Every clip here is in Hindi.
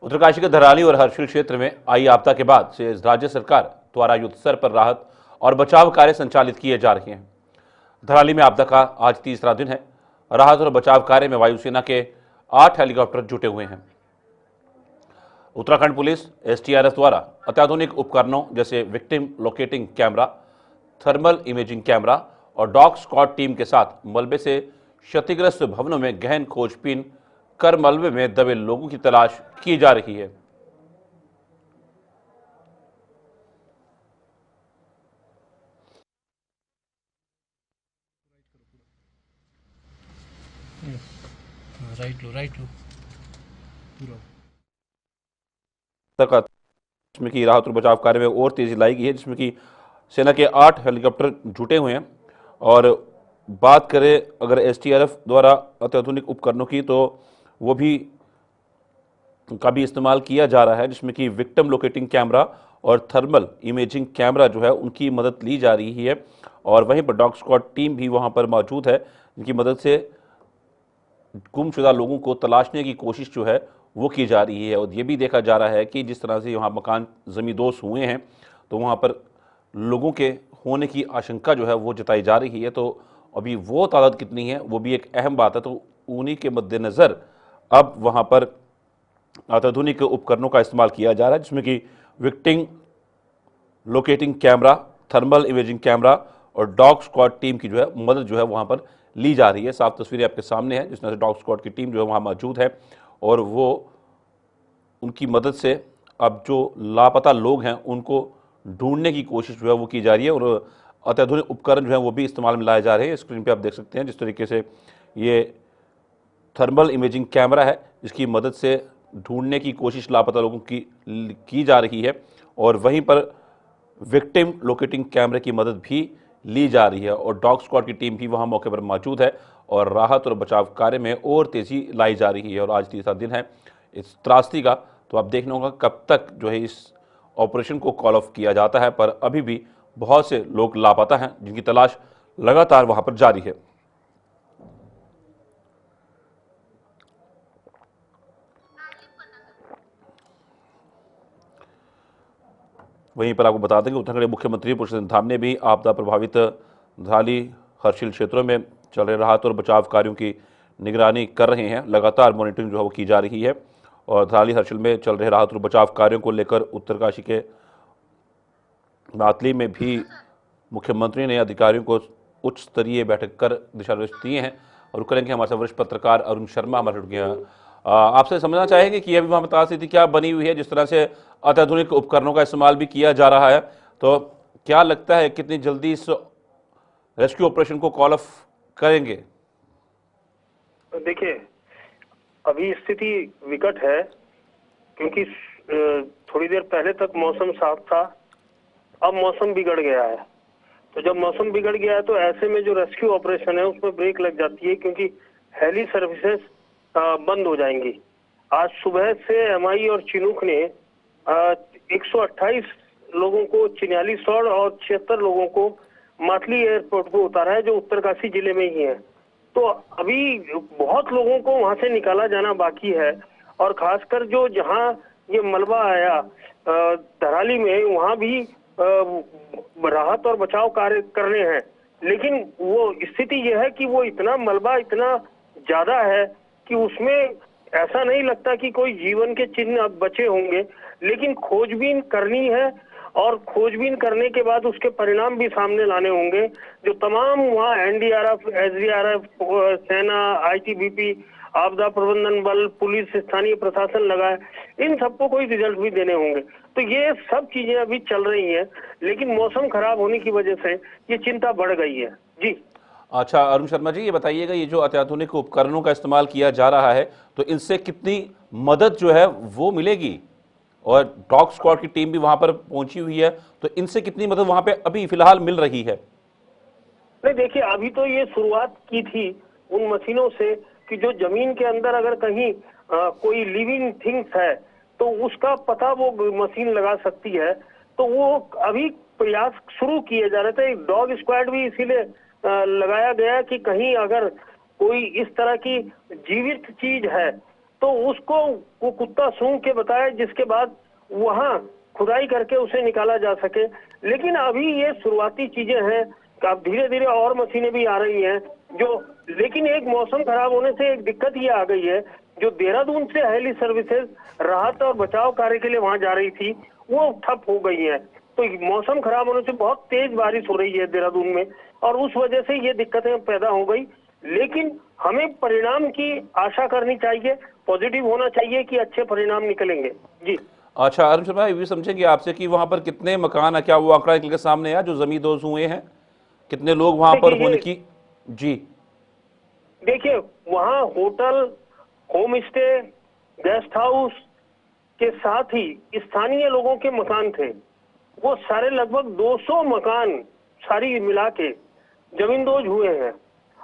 उत्तरकाशी के धराली और हर्षिल क्षेत्र में आई आपदा के बाद से राज्य सरकार द्वारा युद्ध स्तर पर राहत और बचाव कार्य संचालित किए जा रहे हैं। धराली में आपदा का आज तीसरा दिन है। राहत और बचाव कार्य में वायुसेना के 8 हेलीकॉप्टर जुटे हुए हैं। उत्तराखंड पुलिस एसटीआरएफ द्वारा अत्याधुनिक उपकरणों जैसे victim locating camera, thermal imaging camera और डॉग स्क्वाड टीम के साथ मलबे से क्षतिग्रस्त भवनों में गहन खोजबीन कर मलबे में दबे लोगों की तलाश की जा रही है। राइट लो पूरा तक जिसमें कि राहत और बचाव कार्य में और तेजी लाई गई है, जिसमें कि सेना के 8 हेलीकॉप्टर जुटे हुए हैं। और बात करें अगर एसटीआरएफ द्वारा अत्याधुनिक उपकरणों की, तो वो भी का भी इस्तेमाल किया जा रहा है, जिसमें कि विक्टिम लोकेटिंग कैमरा और थर्मल इमेजिंग कैमरा जो है उनकी मदद ली जा रही है। और वहीं पर डॉग स्क्वाड टीम भी वहां पर मौजूद है, जिनकी मदद से गुमशुदा लोगों को तलाशने की कोशिश जो है वो की जा रही है। और ये भी देखा जा रहा है कि जिस तरह से वहाँ मकान ज़मींदोज़ हुए हैं, तो वहाँ पर लोगों के होने की आशंका जो है वो जताई जा रही है। तो अभी वो तादाद कितनी है वो भी एक अहम बात है। तो उन्हीं के मद्देनज़र अब वहाँ पर अत्याधुनिक उपकरणों का इस्तेमाल किया जा रहा है, जिसमें कि victim locating camera, thermal imaging camera और डॉग स्क्वाड टीम की जो है मदद जो है वहाँ पर ली जा रही है। साफ तस्वीरें आपके सामने हैं, जिस तरह से डॉग स्क्वाड की टीम जो है वहाँ मौजूद है और वो उनकी मदद से अब जो लापता लोग हैं उनको ढूंढने की कोशिश जो है वो की जा रही है। और अत्याधुनिक उपकरण जो है वो भी इस्तेमाल में लाए जा रहे हैं। स्क्रीन पे आप देख सकते हैं जिस तरीके से ये थर्मल इमेजिंग कैमरा है, जिसकी मदद से ढूंढने की कोशिश लापता लोगों की जा रही है। और वहीं पर विक्टिम लोकेटिंग कैमरे की मदद भी ली जा रही है और डॉग स्क्वाड की टीम भी वहां मौके पर मौजूद है और राहत और बचाव कार्य में और तेजी लाई जा रही है। और आज तीसरा दिन है इस त्रासदी का, तो आप देखना होगा कब तक जो है इस ऑपरेशन को कॉल ऑफ किया जाता है। पर अभी भी बहुत से लोग लापता हैं, जिनकी तलाश लगातार वहां पर जारी है। वहीं पर आपको बता दें कि उत्तराखंड के मुख्यमंत्री पुरुषोत्तम धाम ने भी आपदा प्रभावित धराली हर्षिल क्षेत्रों में चल रहे राहत और बचाव कार्यों की निगरानी कर रहे हैं। लगातार मॉनिटरिंग जो है वो की जा रही है और धराली हर्षिल में चल रहे राहत और बचाव कार्यों को लेकर उत्तरकाशी के मातली में भी मुख्यमंत्री ने अधिकारियों को उच्च स्तरीय बैठक कर दिशा निर्देश दिए हैं। और करेंगे हमारे साथ वरिष्ठ पत्रकार अरुण शर्मा हमारे जुड़ गए हैं। आपसे समझना चाहेंगे कि अभी वहाँ बता स्थिति क्या बनी हुई है, जिस तरह से अत्याधुनिक उपकरणों का इस्तेमाल भी किया जा रहा है, तो क्या लगता है कितनी जल्दी इस रेस्क्यू ऑपरेशन को कॉल ऑफ करेंगे? देखिए, अभी स्थिति विकट है क्योंकि थोड़ी देर पहले तक मौसम साफ था, अब मौसम बिगड़ गया है। तो जब मौसम बिगड़ गया है तो ऐसे में जो रेस्क्यू ऑपरेशन है उसमें ब्रेक लग जाती है, क्योंकि हेली सर्विसेज बंद हो जाएंगी। आज सुबह से एमआई और चिनूक ने 128 लोगों को चिन्यालीसौड़ और 76 लोगों को मातली एयरपोर्ट को उतारा है, जो उत्तरकाशी जिले में ही है। तो अभी बहुत लोगों को वहां से निकाला जाना बाकी है और खासकर जो जहां ये मलबा आया धराली में, वहां भी राहत और बचाव कार्य करने हैं। लेकिन वो स्थिति यह है कि वो इतना मलबा इतना ज्यादा है कि उसमें ऐसा नहीं लगता कि कोई जीवन के चिन्ह अब बचे होंगे। लेकिन खोजबीन करनी है और खोजबीन करने के बाद उसके परिणाम भी सामने लाने होंगे। जो तमाम वहाँ एनडीआरएफ, एसडीआरएफ, सेना, आईटीबीपी, आपदा प्रबंधन बल, पुलिस, स्थानीय प्रशासन लगा है, इन सबको कोई रिजल्ट भी देने होंगे। तो ये सब चीजें अभी चल रही हैं, लेकिन मौसम खराब होने की वजह से ये चिंता बढ़ गई है। जी अच्छा अरुण शर्मा जी, ये बताइएगा, ये जो अत्याधुनिक उपकरणों का इस्तेमाल किया जा रहा है तो इनसे कितनी मदद जो है वो मिलेगी? और डॉग स्क्वाड की टीम भी वहां पर पहुंची हुई है, तो इनसे कितनी मदद वहां पे अभी फिलहाल मिल रही है? नहीं, देखिए, अभी तो ये शुरुआत की थी उन मशीनों से कि जो जमीन के अंदर अगर कहीं कोई लिविंग थिंग्स है तो उसका पता वो मशीन लगा सकती है। तो वो अभी प्रयास शुरू किए जा रहे थे। डॉग स्क्वाड भी इसीलिए लगाया गया कि कहीं अगर कोई इस तरह की जीवित चीज है तो उसको वो कुत्ता सूंघ के बताए, जिसके बाद वहां खुदाई करके उसे निकाला जा सके। लेकिन अभी ये शुरुआती चीजें हैं, अब धीरे धीरे और मशीनें भी आ रही हैं जो, लेकिन एक मौसम खराब होने से एक दिक्कत ये आ गई है, जो देहरादून से हेली सर्विसेज राहत और बचाव कार्य के लिए वहां जा रही थी, वो ठप हो गई है। तो मौसम खराब होने से बहुत तेज बारिश हो रही है देहरादून में, और उस वजह से ये दिक्कतें पैदा हो गई। लेकिन हमें परिणाम की आशा करनी चाहिए, पॉजिटिव होना चाहिए कि अच्छे परिणाम निकलेंगे। जी अच्छा अरुण शर्मा, ये भी समझेंगे आपसे कि वहां पर कितने मकान है, क्या वो आंकड़ा निकल के सामने आया जो जमींदोज हुए हैं, कितने लोग वहां पर देखिए होने की? जी देखिए, वहाँ hotel, home stay, guest house के साथ ही स्थानीय लोगों के मकान थे। वो सारे लगभग 200 मकान सारी मिला के जमींदोज हुए हैं।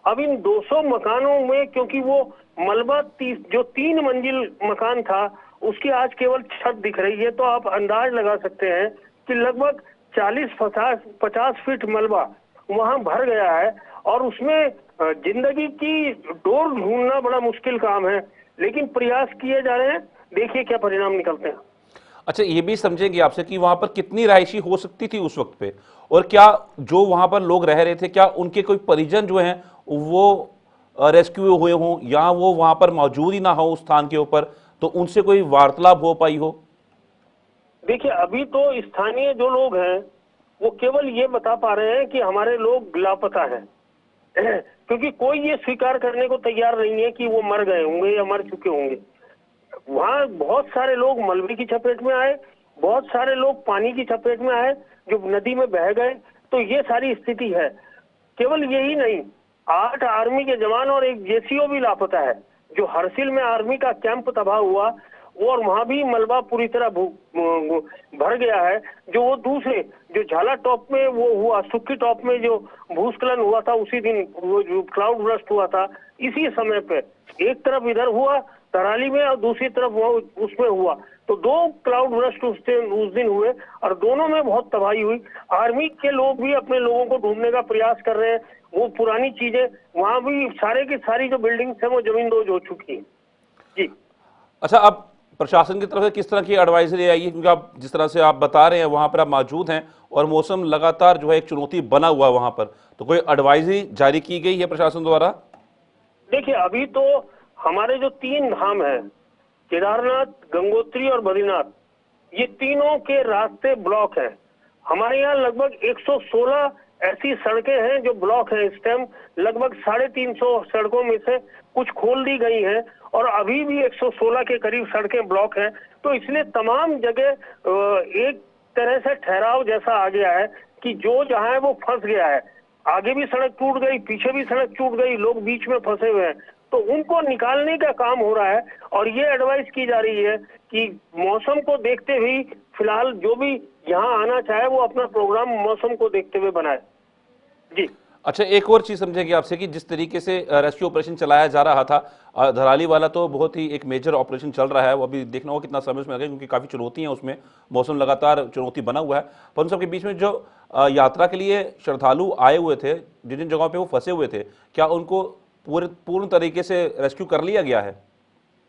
अब इन 200 मकानों में, क्योंकि वो मलबा जो 3 मंजिल मकान था, उसकी आज केवल छत दिख रही है, तो आप अंदाज लगा सकते हैं कि लगभग 40-50 फीट मलबा वहां भर गया है। और उसमें जिंदगी की डोर ढूंढना बड़ा मुश्किल काम है, लेकिन प्रयास किए जा रहे हैं, देखिए क्या परिणाम निकलते हैं। अच्छा, ये भी समझेंगे आपसे कि वहां पर कितनी रिहायशी हो सकती थी उस वक्त पे, और क्या जो वहां पर लोग रह रहे थे, क्या उनके कोई परिजन जो हैं वो रेस्क्यू हुए हों, या वो वहां पर मौजूद ही ना हो उस स्थान के ऊपर, तो उनसे कोई वार्तालाप हो पाई हो? देखिए, अभी तो स्थानीय जो लोग हैं वो केवल ये बता पा रहे हैं कि हमारे लोग लापता हैं क्योंकि कोई ये स्वीकार करने को तैयार नहीं है कि वो मर गए होंगे या मर चुके होंगे। वहाँ बहुत सारे लोग मलबे की चपेट में आए, बहुत सारे लोग पानी की चपेट में आए जो नदी में बह गए। तो ये सारी स्थिति है। केवल यही नहीं, 8 आर्मी के जवान और एक जेसीओ भी लापता है। जो हरसिल में आर्मी का कैंप तबाह हुआ, और वहां भी मलबा पूरी तरह भर गया है। जो वो दूसरे जो झाला टॉप में वो हुआ, सुक्की टॉप में जो भूस्खलन हुआ था, उसी दिन वो जो क्लाउड बर्स्ट हुआ था, इसी समय पे एक तरफ इधर हुआ तराली में और दूसरी तरफ वो उसमें हुआ। तो 2 क्लाउड बर्स्ट उस दिन हुए और दोनों में बहुत तबाही हुई। आर्मी के लोग भी अपने लोगों को ढूंढने का प्रयास कर रहे हैं। वो पुरानी चीजें वहां भी सारे की सारी जो बिल्डिंग्स है वो जमींदोज हो चुकी है। जी अच्छा, अब प्रशासन की तरफ से किस तरह की एडवाइजरी आई है, क्योंकि आप जिस तरह से आप बता रहे हैं वहां पर आप मौजूद हैं और मौसम लगातार जो है एक चुनौती बना हुआ है वहां पर, तो कोई एडवाइजरी जारी की गई है प्रशासन द्वारा? देखिए, अभी तो हमारे जो 3 धाम है, केदारनाथ, गंगोत्री और बद्रीनाथ, ये तीनों के रास्ते ब्लॉक हैं। हमारे यहाँ लगभग 116 ऐसी सड़कें हैं जो ब्लॉक हैं इस टाइम। लगभग 350 सड़कों में से कुछ खोल दी गई हैं और अभी भी 116 के करीब सड़कें ब्लॉक हैं। तो इसलिए तमाम जगह एक तरह से ठहराव जैसा आ गया है कि जो जहां है वो फंस गया है। आगे भी सड़क टूट गई, पीछे भी सड़क टूट गई, लोग बीच में फंसे हुए हैं। तो उनको निकालने का काम हो रहा है और ये एडवाइस की जा रही है कि मौसम को देखते हुए फिलहाल जो भी यहाँ आना चाहे वो अपना प्रोग्राम मौसम को देखते हुए बनाए। जी अच्छा, एक और चीज समझेंगे आपसे कि जिस तरीके से रेस्क्यू ऑपरेशन चलाया जा रहा था, धराली वाला तो बहुत ही एक मेजर ऑपरेशन चल रहा है, वो अभी देखना होगा कितना समय उसमें लगेगा, क्योंकि काफी चुनौती है उसमें, मौसम लगातार चुनौती बना हुआ है। पर उन सबके बीच में जो यात्रा के लिए श्रद्धालु आए हुए थे, जिन जिन जगहों पे वो फंसे हुए थे, क्या उनको पूर्ण तरीके से रेस्क्यू कर लिया गया है?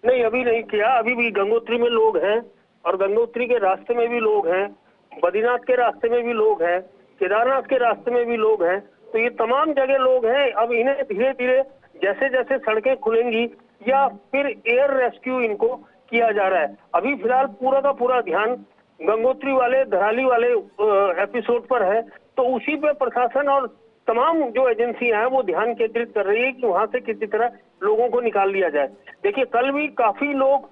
नहीं, अभी नहीं किया। अभी भी गंगोत्री में लोग हैं और गंगोत्री के रास्ते में भी लोग हैं, बद्रीनाथ के रास्ते में भी लोग हैं, केदारनाथ के रास्ते में भी लोग हैं। तो ये तमाम जगह लोग हैं। अब इन्हें धीरे धीरे जैसे जैसे सड़कें खुलेंगी या फिर एयर रेस्क्यू इनको किया जा रहा है। अभी फिलहाल पूरा का पूरा ध्यान गंगोत्री वाले, धराली वाले एपिसोड पर है। तो उसी पे प्रशासन और तमाम जो एजेंसियां हैं वो ध्यान केंद्रित कर रही है कि वहां से किसी तरह लोगों को निकाल लिया जाए। देखिए, कल भी काफी लोग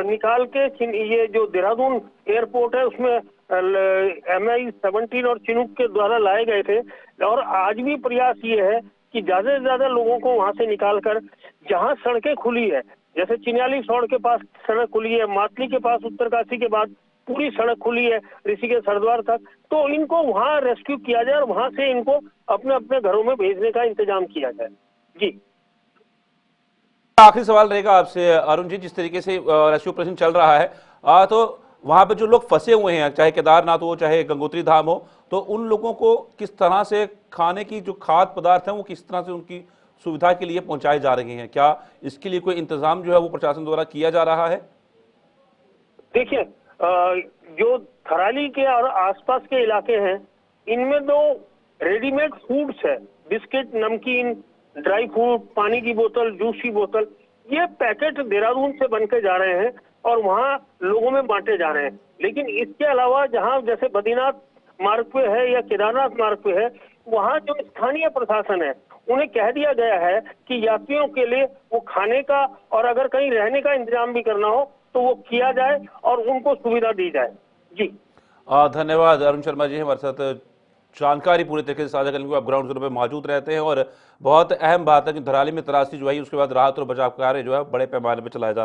निकाल के ये जो देहरादून एयरपोर्ट है उसमें MI-17 और चिनूक के द्वारा लाए गए थे। और आज भी प्रयास ये है कि ज्यादा से ज्यादा लोगों को वहां से निकालकर जहां सड़कें खुली है, जैसे चिन्याली सौड़ के पास सड़क खुली है, मातली के पास उत्तरकाशी के बाद पूरी सड़क खुली है ऋषिकेश हरिद्वार तक, तो इनको वहां रेस्क्यू किया जाए और वहां से इनको अपने अपने घरों में भेजने का इंतजाम किया जाए। जी आखिरी सवाल रहेगा आपसे अरुण जी, जिस तरीके से रेस्क्यू ऑपरेशन चल रहा है, तो वहां पे जो लोग फंसे हुए हैं, चाहे केदारनाथ हो चाहे गंगोत्री धाम हो, तो उन लोगों को किस तरह से खाने की जो खाद्य पदार्थ है वो किस तरह से उनकी सुविधा के लिए पहुंचाए जा रहे हैं। क्या इसके लिए कोई इंतजाम जो है वो प्रशासन द्वारा किया जा रहा है? देखिए, जो थराली के और आसपास के इलाके हैं, इनमें तो रेडीमेड फूड्स है, बिस्किट, नमकीन, ड्राई फ्रूट, पानी की बोतल, जूस की बोतल, ये पैकेट देहरादून से बन के जा रहे हैं और वहाँ लोगों में बांटे जा रहे हैं। लेकिन इसके अलावा जहाँ जैसे बद्रीनाथ मार्ग पे है या केदारनाथ मार्ग पे है, वहाँ जो स्थानीय प्रशासन है उन्हें कह दिया गया है कि यात्रियों के लिए वो खाने का और अगर कहीं रहने का इंतजाम भी करना हो तो वो किया जाए और उनको सुविधा दी जाए। जी धन्यवाद। अरुण शर्मा जी हमारे साथ जानकारी पूरी तरीके से साझा करने के लिए। आप ग्राउंड जीरो पे मौजूद रहते हैं और बहुत अहम बात है कि धराली में तराशी जो है उसके बाद राहत और बचाव कार्य जो है बड़े पैमाने पर चलाया जा